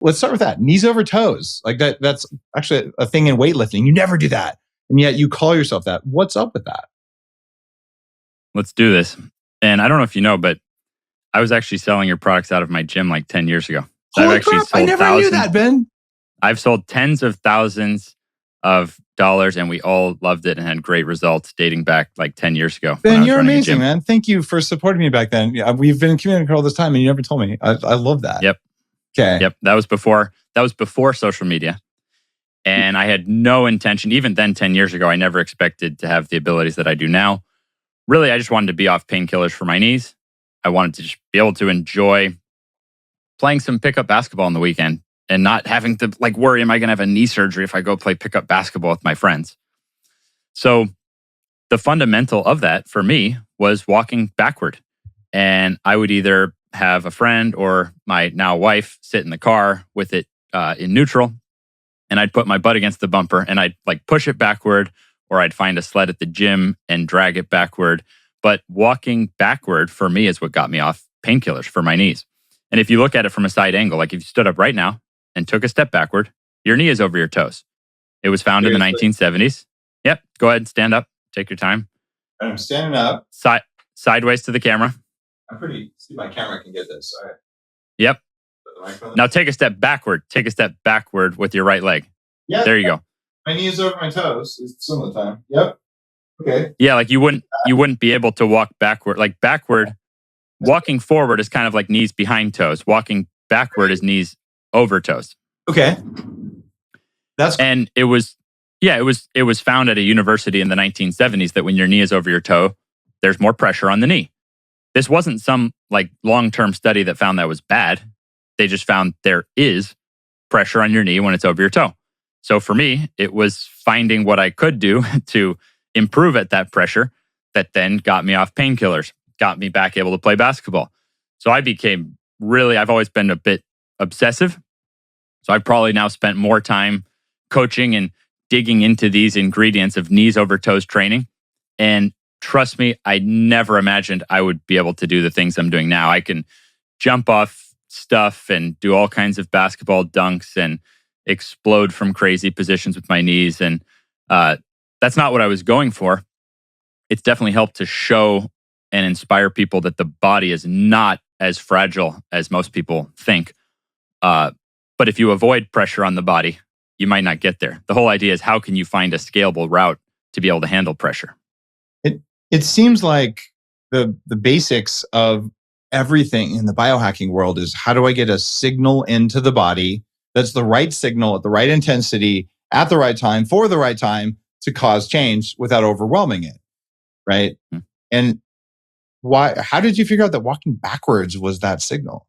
let's start with that. Knees over toes. Like that's actually a thing in weightlifting. You never do that. And yet you call yourself that. What's up with that? Let's do this. And I don't know if you know, but I was actually selling your products out of my gym like 10 years ago. So Holy crap, I never knew that, Ben. I've sold tens of thousands of dollars and we all loved it and had great results dating back like 10 years ago. Ben, you're amazing, man. Thank you for supporting me back then. Yeah, we've been communicating all this time and you never told me. I love that. Yep. Okay. Yep. That was before social media. And I had no intention, even then 10 years ago, I never expected to have the abilities that I do now. Really, I just wanted to be off painkillers for my knees. I wanted to just be able to enjoy playing some pickup basketball on the weekend and not having to like worry, am I going to have a knee surgery if I go play pickup basketball with my friends? So the fundamental of that for me was walking backward. And I would either have a friend or my now wife sit in the car with it in neutral. And I'd put my butt against the bumper and I'd like push it backward, or I'd find a sled at the gym and drag it backward. But walking backward for me is what got me off painkillers for my knees. And if you look at it from a side angle, like if you stood up right now and took a step backward, your knee is over your toes. It was found in the 1970s. Yep. Go ahead and stand up. Take your time. I'm standing up. Sideways to the camera. See, my camera can get this. All right. Yep. Now take a step backward. Take a step backward with your right leg. Yeah. There you go. My knee is over my toes some of the time. Yep. Okay. Yeah, like you wouldn't be able to walk backward. Like backward, walking forward is kind of like knees behind toes. Walking backward is knees over toes. Okay. And it was found at a university in the 1970s that when your knee is over your toe, there's more pressure on the knee. This wasn't some like long-term study that found that was bad. They just found there is pressure on your knee when it's over your toe. So for me, it was finding what I could do to improve at that pressure that then got me off painkillers, got me back able to play basketball. So I became I've always been a bit obsessive. So I've probably now spent more time coaching and digging into these ingredients of knees over toes training. And trust me, I never imagined I would be able to do the things I'm doing now. I can jump off stuff and do all kinds of basketball dunks and explode from crazy positions with my knees. And that's not what I was going for. It's definitely helped to show and inspire people that the body is not as fragile as most people think. But if you avoid pressure on the body, you might not get there. The whole idea is how can you find a scalable route to be able to handle pressure? It seems like the basics of everything in the biohacking world is how do I get a signal into the body that's the right signal at the right intensity at the right time for the right time to cause change without overwhelming it, right? Mm-hmm. And how did you figure out that walking backwards was that signal?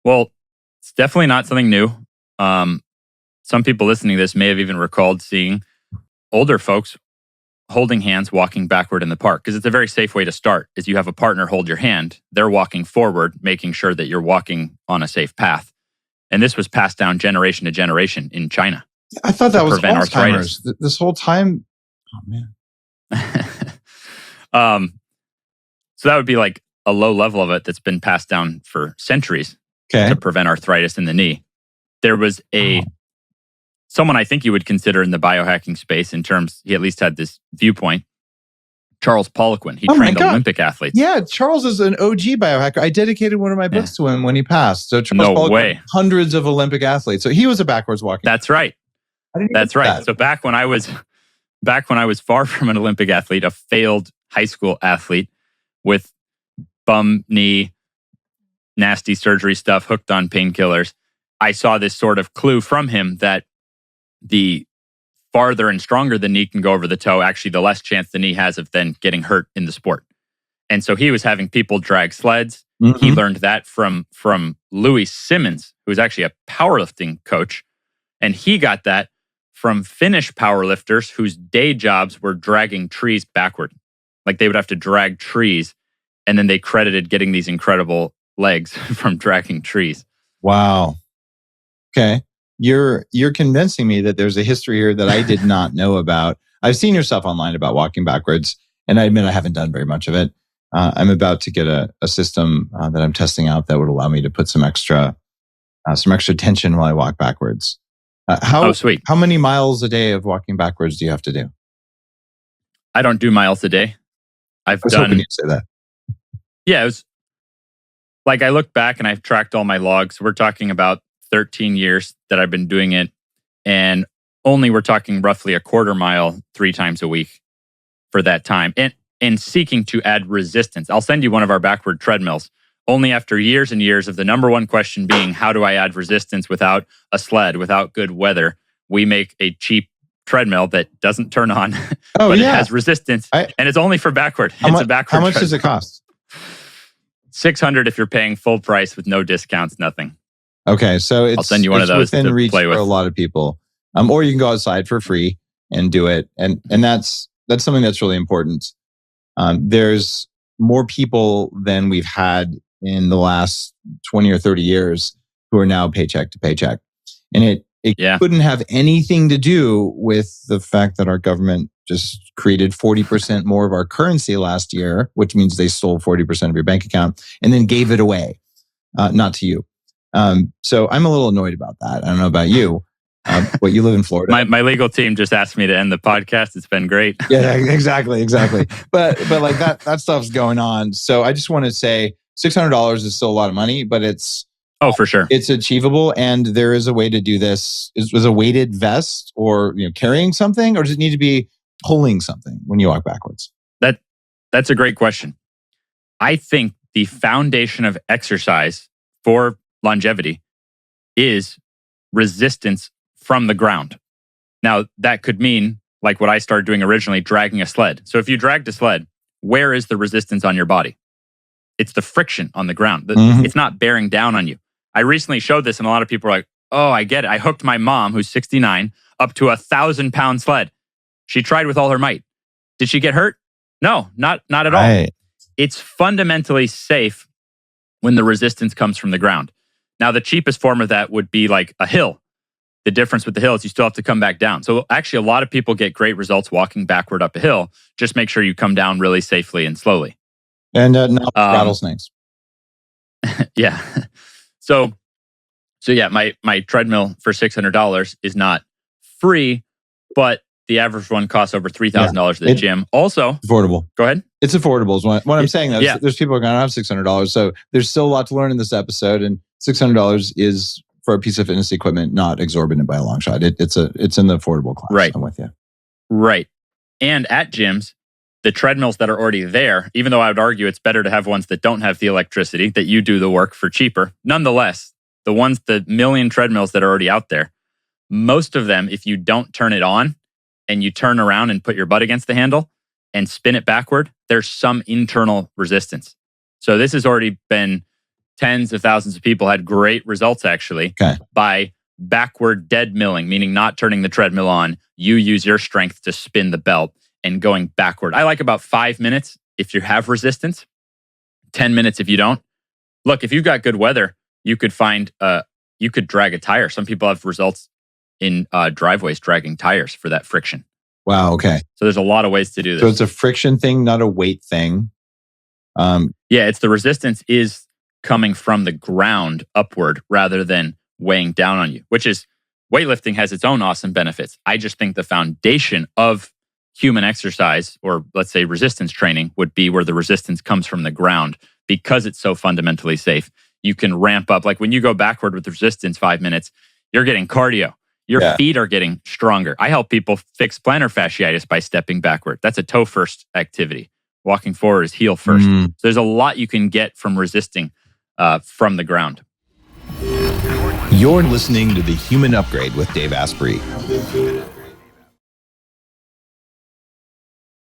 Well, it's definitely not something new. Some people listening to this may have even recalled seeing older folks holding hands walking backward in the park, because it's a very safe way to start. Is you have a partner hold your hand, they're walking forward, making sure that you're walking on a safe path. And this was passed down generation to generation in China. I thought that was Alzheimer's this whole time. Oh man. So that would be like a low level of it that's been passed down for centuries to prevent arthritis in the knee. There was someone I think you would consider in the biohacking space in terms, he at least had this viewpoint, Charles Poliquin. He trained Olympic athletes. Yeah, Charles is an OG biohacker. I dedicated one of my books to him when he passed. So Charles Poliquin, hundreds of Olympic athletes. So he was a backwards walking. That's right. That's right. So back when I was far from an Olympic athlete, a failed high school athlete with bum knee, nasty surgery stuff, hooked on painkillers, I saw this sort of clue from him that the farther and stronger the knee can go over the toe, actually the less chance the knee has of then getting hurt in the sport. And so he was having people drag sleds. Mm-hmm. He learned that from Louis Simmons, who was actually a powerlifting coach. And he got that from Finnish powerlifters whose day jobs were dragging trees backward. Like they would have to drag trees, and then they credited getting these incredible legs from dragging trees. Wow. Okay. You're convincing me that there's a history here that I did not know about. I've seen your stuff online about walking backwards, and I admit I haven't done very much of it. I'm about to get a system that I'm testing out that would allow me to put some extra some extra tension while I walk backwards. Sweet. How many miles a day of walking backwards do you have to do? I don't do miles a day. I was hoping you'd say that. Yeah, it was like I look back and I've tracked all my logs. We're talking about 13 years that I've been doing it, and we're talking roughly a quarter mile 3 times a week for that time. And seeking to add resistance. I'll send you one of our backward treadmills. Only after years and years of the number one question being, how do I add resistance without a sled, without good weather? We make a cheap treadmill that doesn't turn on, but it has resistance, and it's only for backward. It's a backward How much treadmill. does it cost? $600 if you're paying full price with no discounts, nothing. Okay, so I'll send you one of those within to reach play with. for a lot of people. Or you can go outside for free and do it, and that's something that's really important. There's more people than we've had in the last 20 or 30 years who are now paycheck to paycheck. And it couldn't have anything to do with the fact that our government just created 40% more of our currency last year, which means they stole 40% of your bank account and then gave it away, not to you. So I'm a little annoyed about that. I don't know about you. But you live in Florida. My legal team just asked me to end the podcast. It's been great. Yeah, exactly. But like that stuff's going on. So I just want to say $600 is still a lot of money, but it's for sure. It's achievable, and there is a way to do this. Was a weighted vest or carrying something, or does it need to be pulling something when you walk backwards? That's a great question. I think the foundation of exercise for longevity is resistance from the ground. Now, that could mean, like what I started doing originally, dragging a sled. So if you dragged a sled, where is the resistance on your body? It's the friction on the ground. It's not bearing down on you. I recently showed this, and a lot of people are like, oh, I get it. I hooked my mom, who's 69, up to a 1,000-pound sled. She tried with all her might. Did she get hurt? No, not at all. It's fundamentally safe when the resistance comes from the ground. Now, the cheapest form of that would be like a hill. The difference with the hill is you still have to come back down. So actually, a lot of people get great results walking backward up a hill. Just make sure you come down really safely and slowly. And not rattlesnakes. Yeah. So yeah, my treadmill for $600 is not free, but the average one costs over $3,000 at the gym. Also, affordable. Go ahead. It's affordable. Is what I'm saying. There's people who are going to have $600. So there's still a lot to learn in this episode, and $600 is for a piece of fitness equipment, not exorbitant by a long shot. It's in the affordable class. Right. I'm with you. Right. And at gyms, the treadmills that are already there, even though I would argue it's better to have ones that don't have the electricity, that you do the work for cheaper. Nonetheless, the million treadmills that are already out there, most of them, if you don't turn it on and you turn around and put your butt against the handle and spin it backward, there's some internal resistance. So this has already been tens of thousands of people had great results actually by backward dead milling, meaning not turning the treadmill on. You use your strength to spin the belt and going backward. I like about 5 minutes if you have resistance, 10 minutes if you don't. Look, if you've got good weather, you could you could drag a tire. Some people have results in driveways dragging tires for that friction. Wow, okay. So there's a lot of ways to do this. So it's a friction thing, not a weight thing. It's the resistance is coming from the ground upward rather than weighing down on you, which is weightlifting has its own awesome benefits. I just think the foundation of human exercise, or let's say resistance training, would be where the resistance comes from the ground because it's so fundamentally safe. You can ramp up. Like when you go backward with resistance 5 minutes, you're getting cardio. Your feet are getting stronger. I help people fix plantar fasciitis by stepping backward. That's a toe first activity. Walking forward is heel first. So there's a lot you can get from resisting from the ground. You're listening to The Human Upgrade with Dave Asprey.